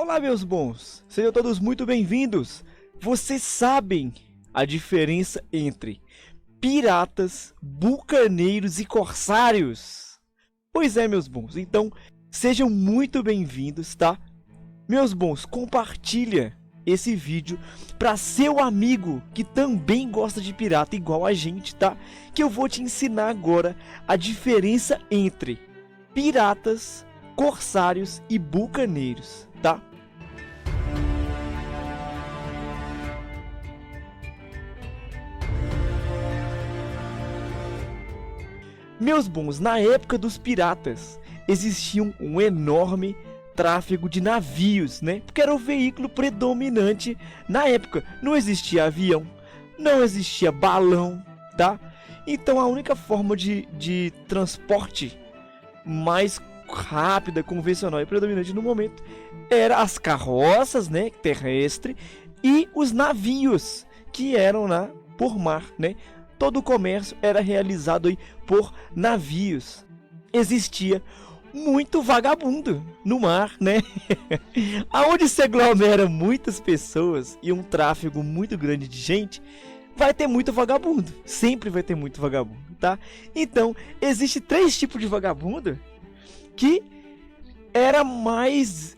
Olá, meus bons! Sejam todos muito bem-vindos! Vocês sabem a diferença entre piratas, bucaneiros e corsários? Pois é, meus bons, então sejam muito bem-vindos, tá? Meus bons, compartilha esse vídeo para seu amigo que também gosta de pirata igual a gente, tá? Que eu vou te ensinar agora a diferença entre piratas, corsários e bucaneiros, tá? Meus bons, na época dos piratas existia um enorme tráfego de navios, né? Porque era o veículo predominante na época. Não existia avião, não existia balão, tá? Então a única forma de transporte mais rápida, convencional e predominante no momento era as carroças, né, terrestre, e os navios que eram lá por mar, né? Todo o comércio era realizado aí por navios. Existia muito vagabundo no mar, né? Aonde se aglomera muitas pessoas e um tráfego muito grande de gente, vai ter muito vagabundo. Sempre vai ter muito vagabundo, tá? Então, existe 3 tipos de vagabundo que era mais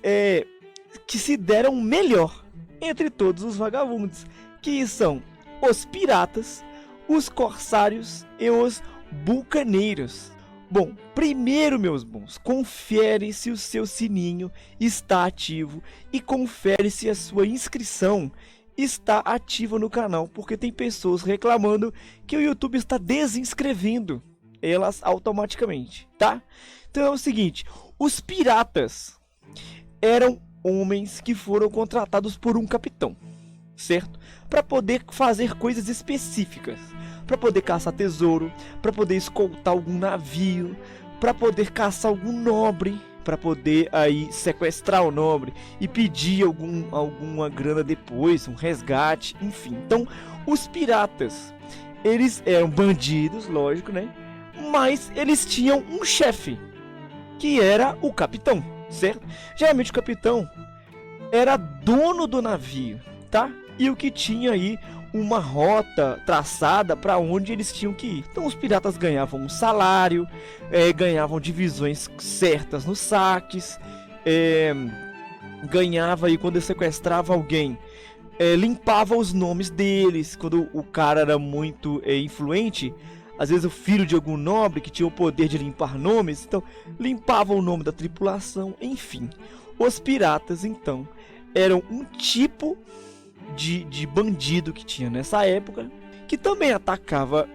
que se deram melhor entre todos os vagabundos, que são os piratas, os corsários e os bucaneiros. Bom, primeiro, meus bons, confere se o seu sininho está ativo e confere se a sua inscrição está ativa no canal, porque tem pessoas reclamando que o YouTube está desinscrevendo elas automaticamente, tá? Então é o seguinte, os piratas eram homens que foram contratados por um capitão, certo? Para poder fazer coisas específicas, para poder caçar tesouro, para poder escoltar algum navio, para poder caçar algum nobre, para poder aí sequestrar o nobre e pedir alguma grana depois, um resgate, enfim. Então, os piratas, eles eram bandidos, lógico, né? Mas eles tinham um chefe, que era o capitão, certo? Geralmente o capitão era dono do navio, tá? E o que tinha aí uma rota traçada para onde eles tinham que ir. Então os piratas ganhavam um salário, ganhavam divisões certas nos saques, ganhava aí quando sequestrava alguém, limpava os nomes deles. Quando o cara era muito influente, às vezes o filho de algum nobre que tinha o poder de limpar nomes, então limpava o nome da tripulação, enfim. Os piratas então eram um tipo de bandido que tinha nessa época, que também atacava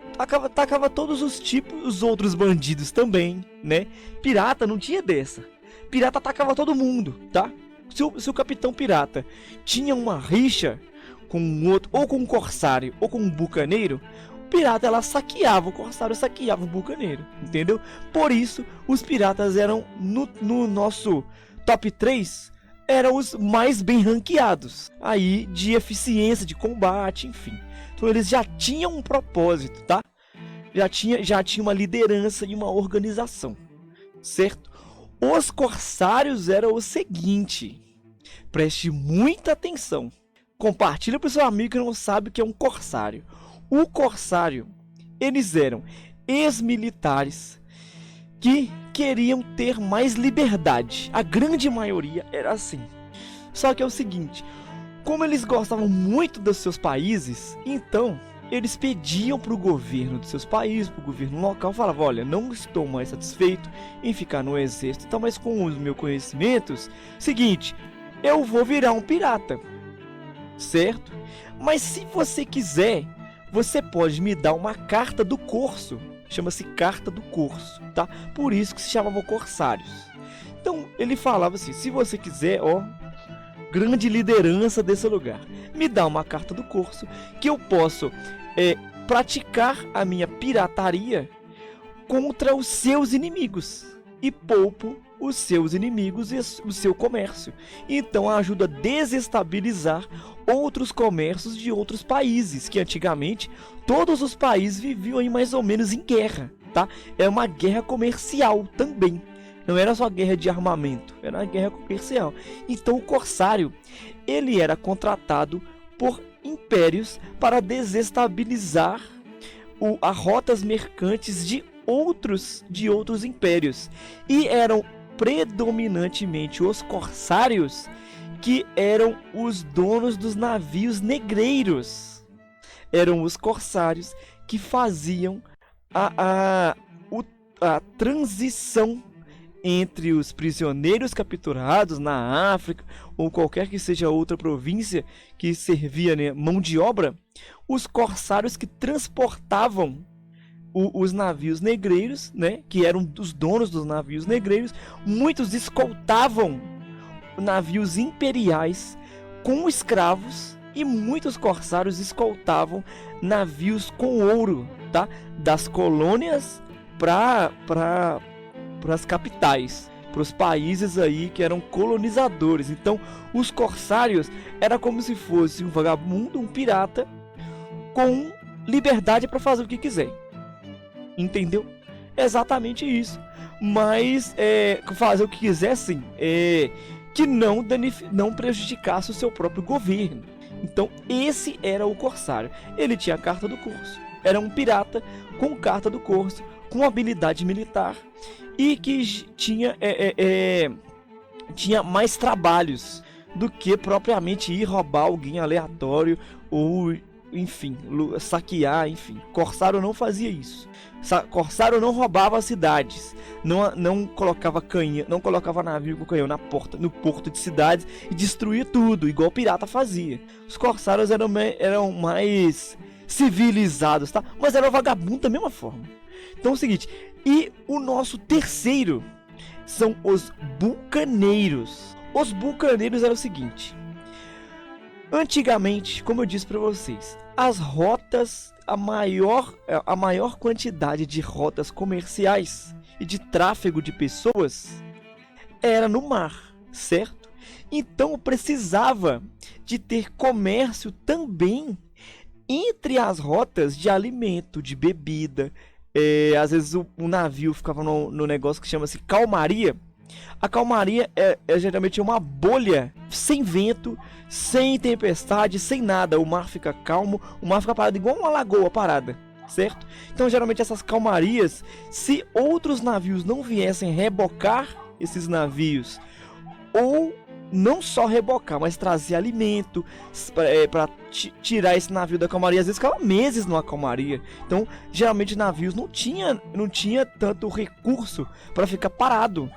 todos os tipos, os outros bandidos também, né? Pirata não tinha dessa. Pirata atacava todo mundo, tá? Se o capitão pirata tinha uma rixa com um outro, ou com um corsário, ou com um bucaneiro, o pirata ela saqueava o corsário, saqueava o bucaneiro, entendeu? Por isso, os piratas eram, no nosso top 3, eram os mais bem ranqueados aí de eficiência de combate, enfim. Então eles já tinham um propósito, tá? Já tinha uma liderança e uma organização, certo? Os corsários eram o seguinte, preste muita atenção. Compartilha para o seu amigo que não sabe o que é um corsário. O corsário, eles eram ex-militares que queriam ter mais liberdade. A grande maioria era assim. Só que é o seguinte, como eles gostavam muito dos seus países, então eles pediam para o governo dos seus países, para o governo local, falavam: olha, não estou mais satisfeito em ficar no exército, então, mas com os meus conhecimentos, seguinte, eu vou virar um pirata, certo? Mas se você quiser, você pode me dar uma carta do corso. Chama-se carta do corso, tá? Por isso que se chamavam corsários. Então ele falava assim: se você quiser, ó, grande liderança desse lugar, me dá uma carta do corso que eu posso praticar a minha pirataria contra os seus inimigos e poupo os seus inimigos e o seu comércio. Então ajuda a desestabilizar outros comércios de outros países, que antigamente todos os países viviam aí mais ou menos em guerra, tá? É uma guerra comercial também. Não era só guerra de armamento, era uma guerra comercial. Então o corsário, ele era contratado por impérios para desestabilizar as rotas mercantes de outros impérios. E eram predominantemente os corsários que eram os donos dos navios negreiros. Eram os corsários que faziam a transição entre os prisioneiros capturados na África ou qualquer que seja outra província que servia, né, mão de obra. Os corsários que transportavam os navios negreiros, né, que eram os donos dos navios negreiros. Muitos escoltavam navios imperiais com escravos e muitos corsários escoltavam navios com ouro, tá, das colônias para as capitais, para os países aí que eram colonizadores. Então os corsários era como se fosse um vagabundo, um pirata com liberdade para fazer o que quiser. Entendeu? Exatamente isso. Mas fazer o que quiser, sim, que não prejudicasse o seu próprio governo. Então esse era o corsário. Ele tinha a carta do curso. Era um pirata com carta do curso, com habilidade militar e que tinha mais trabalhos do que propriamente ir roubar alguém aleatório ou, enfim, saquear, enfim. Corsário não fazia isso. Corsário não roubava cidades, não colocava canhão, não colocava navio com canhão no porto de cidades e destruía tudo, igual o pirata fazia. Os corsários eram mais civilizados, tá? Mas eram vagabundos da mesma forma. Então é o seguinte, e o nosso terceiro são os bucaneiros. Os bucaneiros eram o seguinte: antigamente, como eu disse para vocês, as rotas, a maior quantidade de rotas comerciais e de tráfego de pessoas era no mar, certo? Então precisava de ter comércio também entre as rotas de alimento, de bebida. Às vezes o navio ficava no negócio que chama-se calmaria. A calmaria é geralmente uma bolha sem vento, sem tempestade, sem nada. O mar fica calmo, o mar fica parado igual uma lagoa parada, certo? Então geralmente essas calmarias, se outros navios não viessem rebocar esses navios, ou não só rebocar, mas trazer alimento para tirar esse navio da calmaria. Às vezes ficava meses numa calmaria. Então geralmente navios não tinha tanto recurso para ficar parado,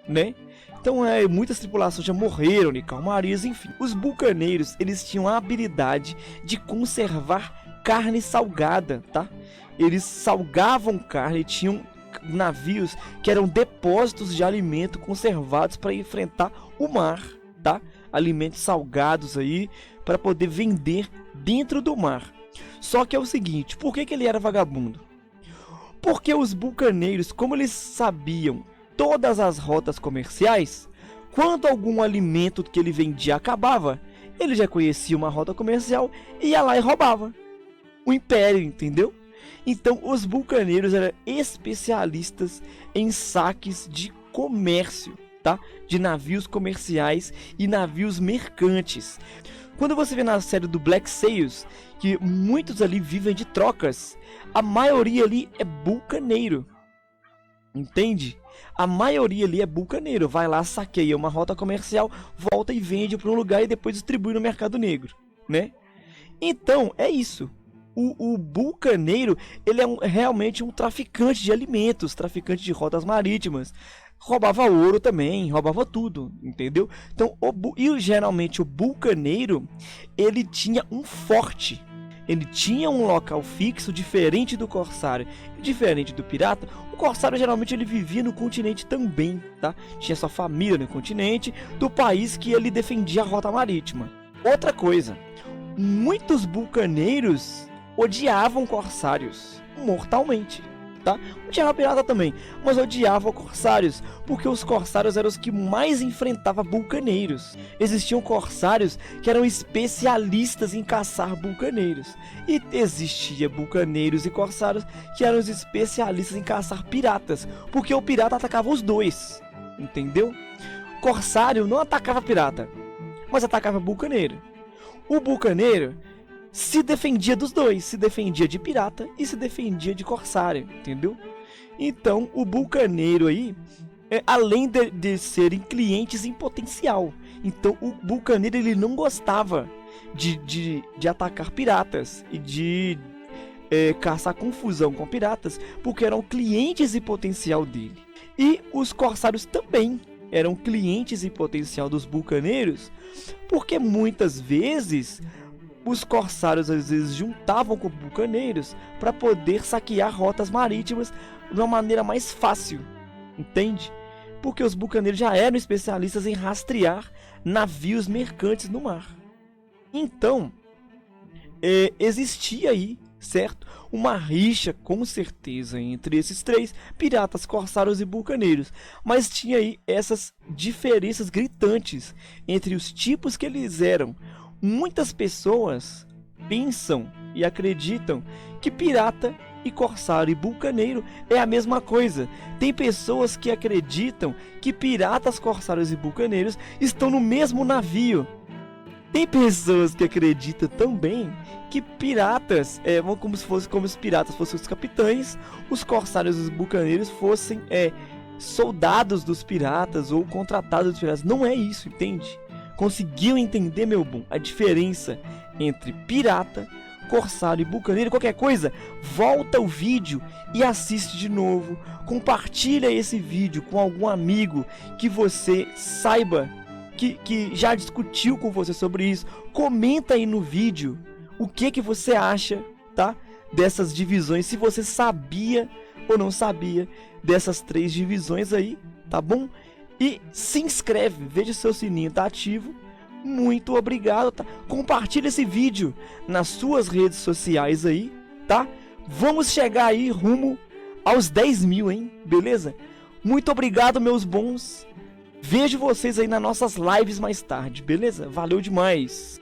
né? Então muitas tripulações já morreram em calmarias, enfim. Os bucaneiros, eles tinham a habilidade de conservar carne salgada, tá? Eles salgavam carne, tinham navios que eram depósitos de alimento conservados para enfrentar o mar, tá? Alimentos salgados aí para poder vender dentro do mar. Só que é o seguinte, por que ele era vagabundo? Porque os bucaneiros, como eles sabiam todas as rotas comerciais, quando algum alimento que ele vendia acabava, ele já conhecia uma rota comercial e ia lá e roubava o império, entendeu? Então os bucaneiros eram especialistas em saques de comércio, tá? De navios comerciais e navios mercantes. Quando você vê na série do Black Sails que muitos ali vivem de trocas, a maioria ali é bucaneiro, entende? A maioria ali é bucaneiro, vai lá, saqueia uma rota comercial, volta e vende para um lugar e depois distribui no mercado negro, né? Então é isso. O bucaneiro, ele é realmente um traficante de alimentos, traficante de rotas marítimas. Roubava ouro também, roubava tudo, entendeu? Então, geralmente o bucaneiro, ele tinha um forte. Ele tinha um local fixo, diferente do corsário, diferente do pirata. O corsário geralmente ele vivia no continente também, tá? Tinha sua família no continente do país que ele defendia a rota marítima. Outra coisa, muitos bucaneiros odiavam corsários mortalmente, tá? Odiava pirata também, mas odiava corsários, porque os corsários eram os que mais enfrentavam bucaneiros. Existiam corsários que eram especialistas em caçar bucaneiros, e existia bucaneiros e corsários que eram os especialistas em caçar piratas, porque o pirata atacava os dois. entendeu? Corsário não atacava pirata, mas atacava bucaneiro. O bucaneiro se defendia dos dois, se defendia de pirata e se defendia de corsário, entendeu? Então o bucaneiro aí, além de serem clientes em potencial, então o bucaneiro ele não gostava de atacar piratas e de caçar confusão com piratas, porque eram clientes em potencial dele. E os corsários também eram clientes em potencial dos bucaneiros, porque muitas vezes os corsários às vezes juntavam com bucaneiros para poder saquear rotas marítimas de uma maneira mais fácil, entende? Porque os bucaneiros já eram especialistas em rastrear navios mercantes no mar. Então, existia aí, certo? Uma rixa, com certeza, entre esses três, piratas, corsários e bucaneiros. Mas tinha aí essas diferenças gritantes entre os tipos que eles eram. Muitas pessoas pensam e acreditam que pirata e corsário e bucaneiro é a mesma coisa. Tem pessoas que acreditam que piratas, corsários e bucaneiros estão no mesmo navio. Tem pessoas que acreditam também que piratas como se os piratas fossem os capitães, os corsários e os bucaneiros fossem soldados dos piratas ou contratados dos piratas. Não é isso, entende? Conseguiu entender, meu bom, a diferença entre pirata, corsário e bucaneiro? Qualquer coisa, volta o vídeo e assiste de novo. Compartilha esse vídeo com algum amigo que você saiba que já discutiu com você sobre isso. Comenta aí no vídeo o que você acha, tá? Dessas divisões, se você sabia ou não sabia dessas três divisões aí, tá bom? E se inscreve, veja se seu sininho tá ativo. Muito obrigado, tá? Compartilha esse vídeo nas suas redes sociais aí, tá? Vamos chegar aí rumo aos 10 mil, hein? Beleza? Muito obrigado, meus bons. Vejo vocês aí nas nossas lives mais tarde, beleza? Valeu demais!